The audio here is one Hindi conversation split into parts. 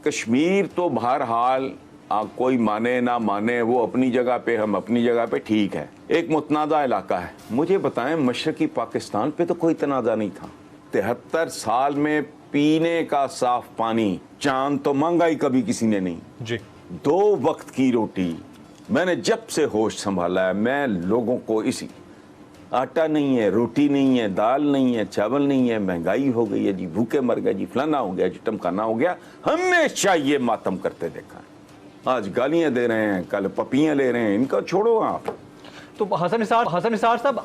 कश्मीर तो बहरहाल कोई माने ना माने, वो अपनी जगह पे, हम अपनी जगह पे ठीक है, एक मुतनाज़ा इलाका है। मुझे बताएं, मशरकी पाकिस्तान पे तो कोई तनाज़ा नहीं था। 73 साल में पीने का साफ पानी, चांद तो मांगा ही कभी किसी ने नहीं जी। 2 वक्त की रोटी। मैंने जब से होश संभाला है, मैं लोगों को इसी, आटा नहीं है, रोटी नहीं है, दाल नहीं है, चावल नहीं है, महंगाई हो गई है जी, भूखे मर गए जी, फलाना हो गया जी, टमकाना हो गया, हमेशा ये मातम करते देखा है। आज गालियां दे रहे हैं, कल पपियां ले रहे हैं, इनका छोड़ो आप। तो हसन निसार साहब,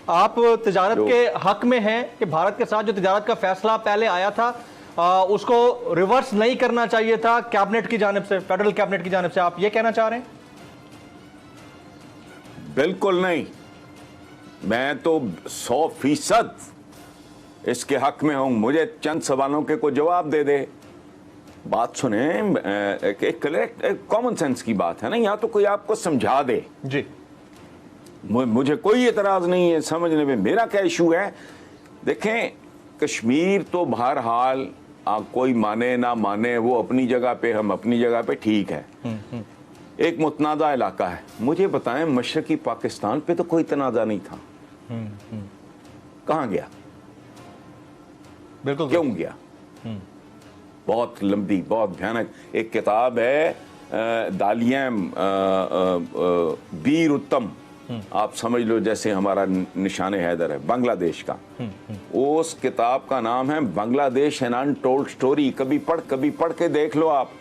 आप तिजारत के हक में हैं कि भारत के साथ जो तिजारत का फैसला पहले आया था उसको रिवर्स नहीं करना चाहिए था कैबिनेट की जानिब से, फेडरल कैबिनेट की जानिब से, आप ये कहना चाह रहे हैं? बिल्कुल नहीं, मैं तो 100% इसके हक में हूं। मुझे चंद सवालों के को जवाब दे दे। बात सुने, एक कॉमन सेंस की बात है ना, यहाँ तो कोई आपको समझा दे जी। मुझे कोई एतराज नहीं है समझने में, मेरा क्या इशू है। देखें, कश्मीर तो बहरहाल कोई माने ना माने, वो अपनी जगह पे, हम अपनी जगह पे ठीक है, एक मुतनाज़ा इलाका है। मुझे बताएं, मशरकी पाकिस्तान पे तो कोई तनाज़ा नहीं था। कहाँ गया? बिल्कुल क्यों गया? बहुत लंबी, बहुत भयानक एक किताब है, दालियां बीर उत्तम, आप समझ लो जैसे हमारा निशान हैदर है, बांग्लादेश का। उस किताब का नाम है बांग्लादेश एन अनटोल्ड स्टोरी। कभी पढ़ के देख लो आप।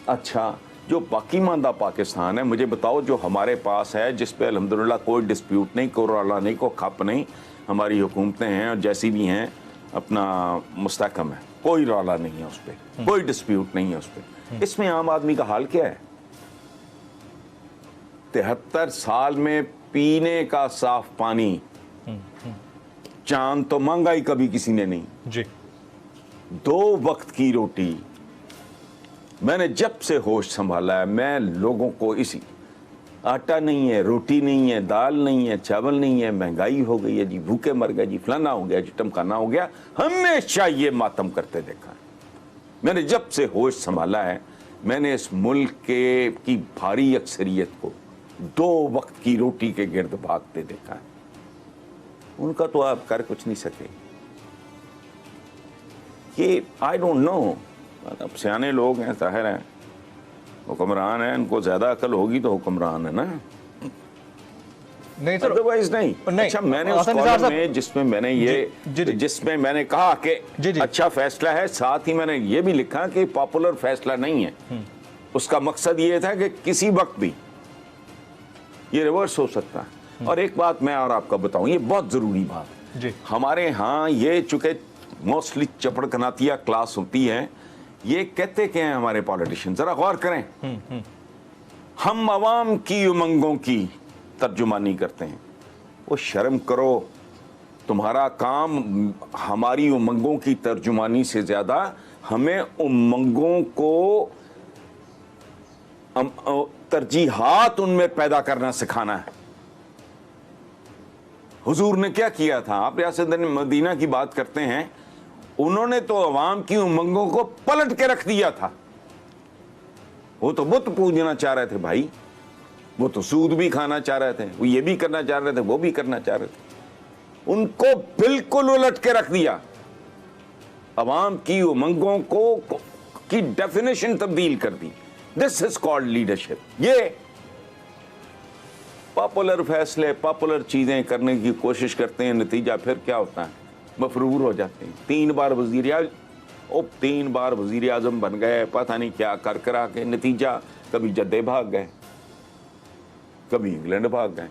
अच्छा, जो बाकी मानदा पाकिस्तान है, मुझे बताओ, जो हमारे पास है, जिस पे अल्हम्दुलिल्लाह कोई डिस्प्यूट नहीं, कोई रौला नहीं, कोई खप नहीं, हमारी हुकूमतें हैं और जैसी भी हैं अपना मुस्तहकम है, कोई रौला नहीं है उस पर, कोई डिस्प्यूट नहीं है उस पर। इसमें आम आदमी का हाल क्या है? 73 साल में पीने का साफ पानी, चांद तो मांगा ही कभी किसी ने नहीं जी। 2 वक्त की रोटी। मैंने जब से होश संभाला है, मैं लोगों को इसी, आटा नहीं है, रोटी नहीं है, दाल नहीं है, चावल नहीं है, महंगाई हो गई है जी, भूखे मर गए जी, फलाना हो गया जी, टमकाना हो गया, हमेशा ये मातम करते देखा है। मैंने जब से होश संभाला है, मैंने इस मुल्क की भारी अक्सरियत को 2 वक्त की रोटी के गिर्द भागते देखा है। उनका तो आप कर कुछ नहीं सके। ये आई डोंट नो, अब सियाने लोग हैं, जाहिर है, हुक्मरान है, इनको ज्यादा अकल होगी तो हुक्मरान है ना, नहीं सर, अदरवाइज नहीं। अच्छा, मैंने उस कॉलम में जिसमें मैंने ये जिसमें मैंने कहा कि अच्छा फैसला है, साथ ही मैंने ये भी लिखा कि पॉपुलर फैसला नहीं है। उसका मकसद ये था कि किसी वक्त भी ये रिवर्स हो सकता है। और एक बात मैं और आपका बताऊं, ये बहुत जरूरी बात जी। हमारे यहाँ ये चूंकि मोस्टली चपड़कनातिया क्लास होती है, ये कहते क्या हैं हमारे पॉलिटिशियन, जरा गौर करें, हम अवाम की उमंगों की तर्जुमानी करते हैं। वो शर्म करो, तुम्हारा काम हमारी उमंगों की तर्जुमानी से ज्यादा हमें उमंगों को तरजीहात उनमें पैदा करना सिखाना है। हुजूर ने क्या किया था? आप रियासत मदीना की बात करते हैं, उन्होंने तो अवाम की उमंगों को पलट के रख दिया था। वो तो बुत पूजना चाह रहे थे भाई, वो तो सूद भी खाना चाह रहे थे, वो ये भी करना चाह रहे थे, वो भी करना चाह रहे थे, उनको बिल्कुल उलट के रख दिया। अवाम की उमंगों को की डेफिनेशन तब्दील कर दी। This is called leadership. ये पॉपुलर फैसले, पॉपुलर चीजें करने की कोशिश करते हैं, नतीजा फिर क्या होता है? मफरूर हो जाते हैं। 3 बार वजीर आजम बन गए, पता नहीं क्या कर करा के, नतीजा कभी जद्दे भाग गए, कभी इंग्लैंड भाग गए,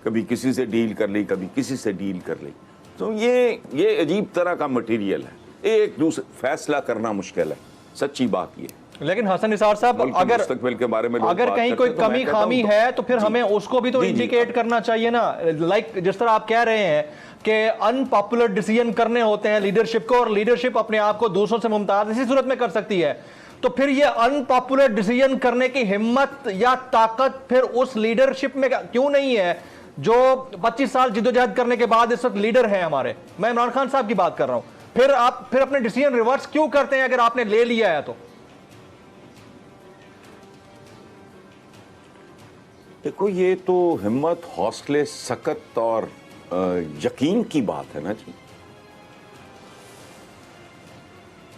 कभी किसी से डील कर ली, कभी किसी से डील कर ली। तो ये अजीब तरह का मटेरियल है। एक दूसरे फैसला करना मुश्किल है, सच्ची बात ये। लेकिन हसन निसार साहब, अगर मुस्तकबिल के बारे में अगर कहीं कोई कमी खामी है तो फिर हमें उसको भी तो इंडिकेट करना चाहिए ना। लाइक जिस तरह आप कह रहे हैं कि अनपॉपुलर डिसीजन करने होते हैं लीडरशिप को, और लीडरशिप अपने आप को दूसरों से मुमताज इसी सूरत में कर सकती है, तो फिर ये अनपॉपुलर डिसीजन करने की हिम्मत या ताकत फिर उस लीडरशिप में क्यों नहीं है जो 25 साल जिद्दोजहद करने के बाद इस वक्त लीडर है हमारे? मैं इमरान खान साहब की बात कर रहा हूं। फिर अपने डिसीजन रिवर्स क्यों करते हैं अगर आपने ले लिया है तो? देखो, ये तो हिम्मत, हौसले, सकत और यकीन की बात है ना जी।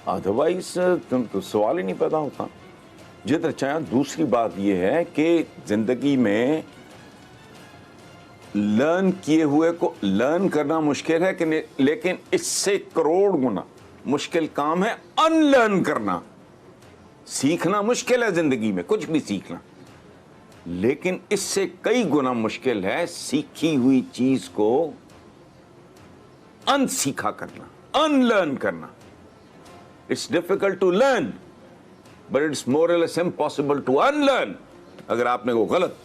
अदरवाइज तो सवाल ही नहीं पैदा होता। जिधर चाहे। दूसरी बात यह है कि जिंदगी में लर्न किए हुए को लर्न करना मुश्किल है कि लेकिन इससे करोड़ गुना मुश्किल काम है अनलर्न करना। सीखना मुश्किल है जिंदगी में, कुछ भी सीखना, लेकिन इससे कई गुना मुश्किल है सीखी हुई चीज को अनसीखा करना, अनलर्न करना। It's difficult to learn but it's more or less impossible to unlearn. अगर आपने वो गलत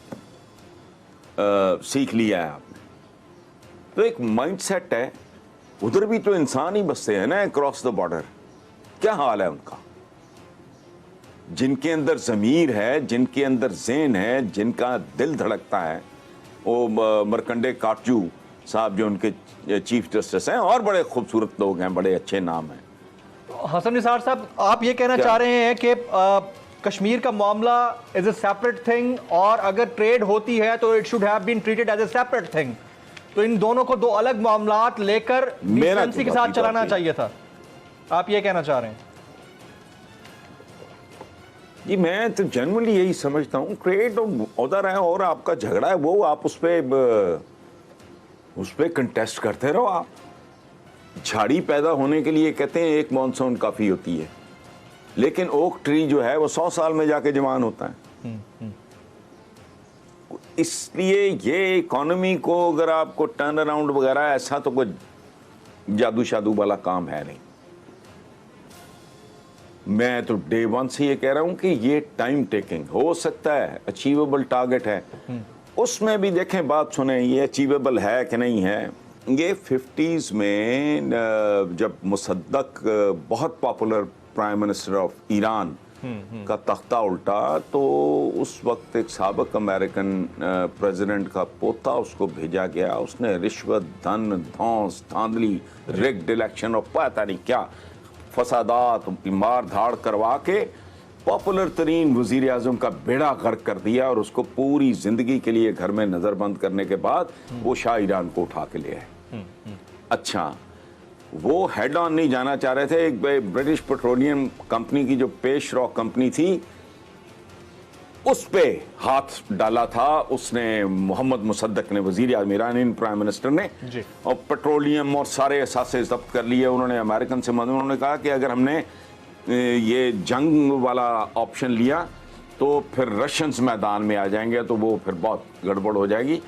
सीख लिया है आपने, तो एक माइंडसेट है। उधर भी तो इंसान ही बसते हैं ना क्रॉस द बॉर्डर। क्या हाल है उनका? जिनके अंदर ज़मीर है, जिनके अंदर ज़हन है, जिनका दिल धड़कता है, वो मरकंडे काटजू साहब जो उनके चीफ जस्टिस हैं, और बड़े खूबसूरत लोग हैं, बड़े अच्छे नाम हैं। हसन निसार साहब, आप ये कहना चाह रहे हैं कि कश्मीर का मामला इज ए सेपरेट थिंग, और अगर ट्रेड होती है तो it should have been treated as a separate thing, तो इन दोनों को दो अलग मामलात लेकर डिसेंसी के साथ चलाना चाहिए था, आप ये कहना चाह रहे हैं? जी, मैं तो जनरली यही समझता हूँ। ट्रेड उधर है और आपका झगड़ा है, वो आप उस पर कंटेस्ट करते रहो। आप झाड़ी पैदा होने के लिए कहते हैं एक मॉनसून काफ़ी होती है, लेकिन ओक ट्री जो है वो 100 साल में जाके जवान होता है। इसलिए ये इकोनॉमी को अगर आपको टर्न अराउंड वगैरह, ऐसा तो कोई जादू शादू वाला काम है नहीं। मैं तो डे वन से ये कह रहा हूं कि ये टाइम टेकिंग हो सकता है, अचीवेबल टारगेट है। उसमें भी देखें, बात सुने, ये अचीवेबल है कि नहीं है। ये 50s में जब मुसद्दक बहुत popular prime minister of Iran का तख्ता उल्टा, तो उस वक्त एक साबिक अमेरिकन प्रेसिडेंट का पोता उसको भेजा गया। उसने रिश्वत, धन, धौंस, धांधली, रिग्ड इलेक्शन और पता नहीं क्या फसादात, मार धाड़ करवा के पॉपुलर तरीन वजीर आजम का बेड़ा गर्क कर दिया, और उसको पूरी जिंदगी के लिए घर में नजरबंद करने के बाद वो शाह ईरान को उठा के ले आए। अच्छा, वो हेड ऑन नहीं जाना चाह रहे थे। एक ब्रिटिश पेट्रोलियम कंपनी की जो पेश रॉ कंपनी थी, उस पे हाथ डाला था उसने, मोहम्मद मुसद्दक ने, वजीर आज़म ईरानी प्राइम मिनिस्टर ने, और पेट्रोलियम और सारे असासे जब्त कर लिए उन्होंने। अमेरिकन से उन्होंने कहा कि अगर हमने ये जंग वाला ऑप्शन लिया तो फिर रशियंस मैदान में आ जाएंगे, तो वो फिर बहुत गड़बड़ हो जाएगी।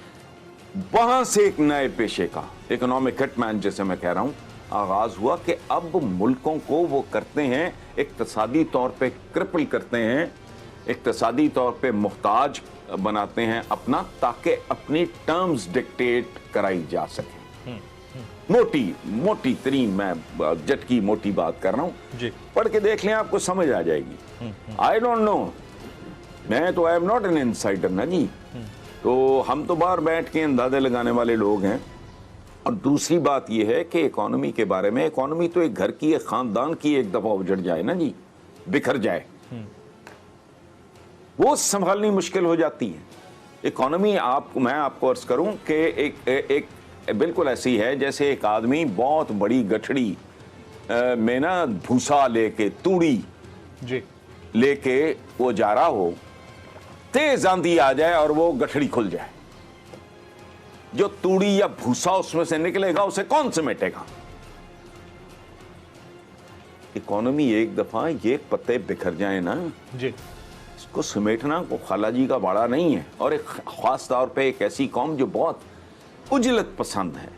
वहां से एक नए पेशे का, इकोनॉमिक हिटमैन जैसे मैं कह रहा हूं, आगाज हुआ कि अब मुल्कों को वो करते हैं, इक्तिसादी तौर पे क्रिपल करते हैं, इक्तिसादी तौर पे मुहताज बनाते हैं अपना, ताकि अपनी टर्म्स डिक्टेट कराई जा सके। मोटी तरीन, मैं जटकी मोटी बात कर रहा हूं, पढ़ के देख लें, आपको समझ आ जाएगी। आई डोंट नो, मैं तो I am not an insider ना जी, तो हम तो बाहर बैठ के अंदाजे लगाने वाले लोग हैं। और दूसरी बात यह है कि इकोनॉमी के बारे में, इकोनॉमी तो एक घर की, एक खानदान की एक दफा उजड़ जाए ना जी, बिखर जाए, वो संभालनी मुश्किल हो जाती है। इकोनॉमी मैं आपको अर्ज करूं कि एक बिल्कुल ऐसी है जैसे एक आदमी बहुत बड़ी गठड़ी में ना भूसा लेके, तूड़ी लेके वो जा रहा हो, तेज आंधी आ जाए और वो गठड़ी खुल जाए, जो तूड़ी या भूसा उसमें से निकलेगा उसे कौन समेटेगा? इकोनॉमी एक दफा ये पत्ते बिखर जाए ना जी, इसको समेटना को खालाजी का बाड़ा नहीं है। और एक खास तौर पे एक ऐसी कौम जो बहुत उजलत पसंद है,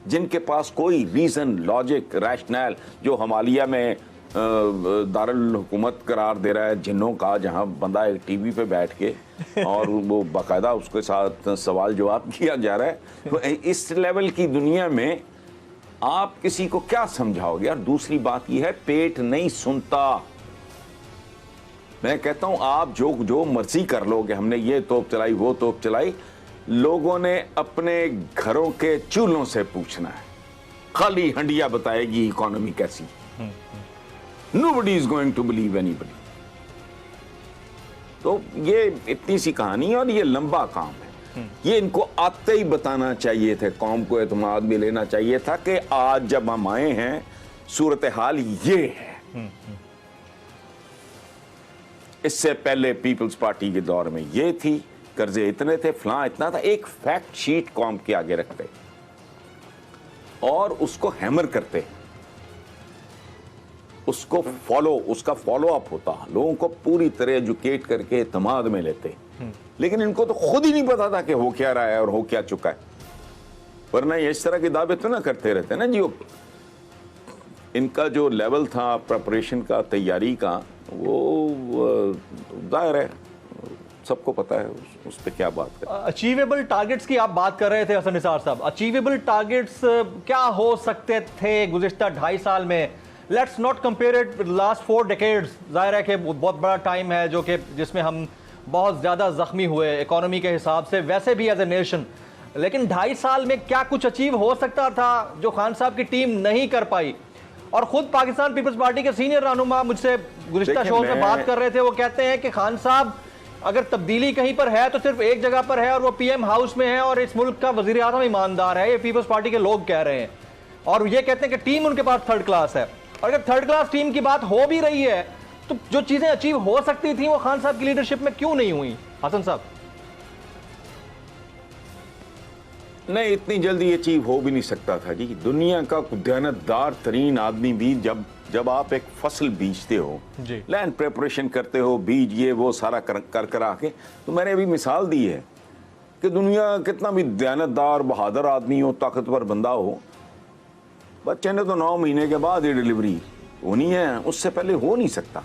जिनके पास कोई रीजन, लॉजिक, रैशनल, जो हिमालय में दारुल हुकूमत करार दे रहा है जिन्नों का, जहां बंदा एक टीवी पे बैठ के और वो बाकायदा उसके साथ सवाल जवाब किया जा रहा है, तो इस लेवल की दुनिया में आप किसी को क्या समझाओगे? यार दूसरी बात यह है, पेट नहीं सुनता। मैं कहता हूं आप जो मर्जी कर लोगे, हमने ये तोप चलाई, वो तोप चलाई, लोगों ने अपने घरों के चूल्हों से पूछना है, खाली हंडिया बताएगी इकोनॉमी कैसी। Nobody is going to believe anybody. तो ये इतनी सी कहानी है और ये लंबा काम है। ये इनको आते ही बताना चाहिए थे, कौम को एतमाद में लेना चाहिए था कि आज जब हम आए हैं सूरत हाल ये है। इससे पहले पीपल्स पार्टी के दौर में ये थी, कर्जे इतने थे, फलां इतना था। एक फैक्ट शीट कौम के आगे रखते और उसको हैमर करते, उसको उसका फॉलो अप होता, लोगों को पूरी तरह एजुकेट करके एतमाद में लेते। लेकिन इनको तो खुद ही नहीं पता था कि हो क्या रहा है और हो क्या चुका है, वरना ये इस तरह की दावे तो ना करते रहते ना जी। इनका जो लेवल था प्रिपरेशन का, तैयारी का, वो जाहिर है सबको पता है उस पर क्या बात करें। अचीवेबल टारगेट्स की आप बात कर रहे थे हसन निसार साहब, अचीवेबल टारगेट्स क्या हो सकते थे गुज़िश्ता 2.5 साल में? Let's not compare it with last 4 decades. जाहिर है कि बहुत बड़ा टाइम है जो कि जिसमें हम बहुत ज़्यादा ज़ख्मी हुए इकोनॉमी के हिसाब से, वैसे भी एज ए नेशन। लेकिन 2.5 साल में क्या कुछ अचीव हो सकता था जो खान साहब की टीम नहीं कर पाई? और खुद पाकिस्तान पीपल्स पार्टी के सीनियर रहनुमा मुझसे गुज़िश्ता शो में बात कर रहे थे, वो कहते हैं कि खान साहब अगर तब्दीली कहीं पर है तो सिर्फ एक जगह पर है और वो पीएम हाउस में है और इस मुल्क का वजीर आज़म ईमानदार है। ये पीपल्स पार्टी के लोग कह रहे हैं और ये कहते हैं कि टीम उनके पास 3rd क्लास है। और अगर 3rd क्लास टीम की बात हो भी रही है तो जो चीजें अचीव हो सकती थी वो खान साहब की लीडरशिप में क्यों नहीं हुई? हसन साहब, नहीं, इतनी जल्दी अचीव हो भी नहीं सकता था जी। दुनिया का दयानतदार तरीन आदमी भी जब आप एक फसल बीजते हो, लैंड प्रिपरेशन करते हो, बीज ये वो सारा कर आके, तो मैंने अभी मिसाल दी है कि दुनिया कितना भी दयानतदार बहादुर आदमी हो, ताकतवर बंदा हो, बच्चे ने तो 9 महीने के बाद ये डिलीवरी होनी है, उससे पहले हो नहीं सकता।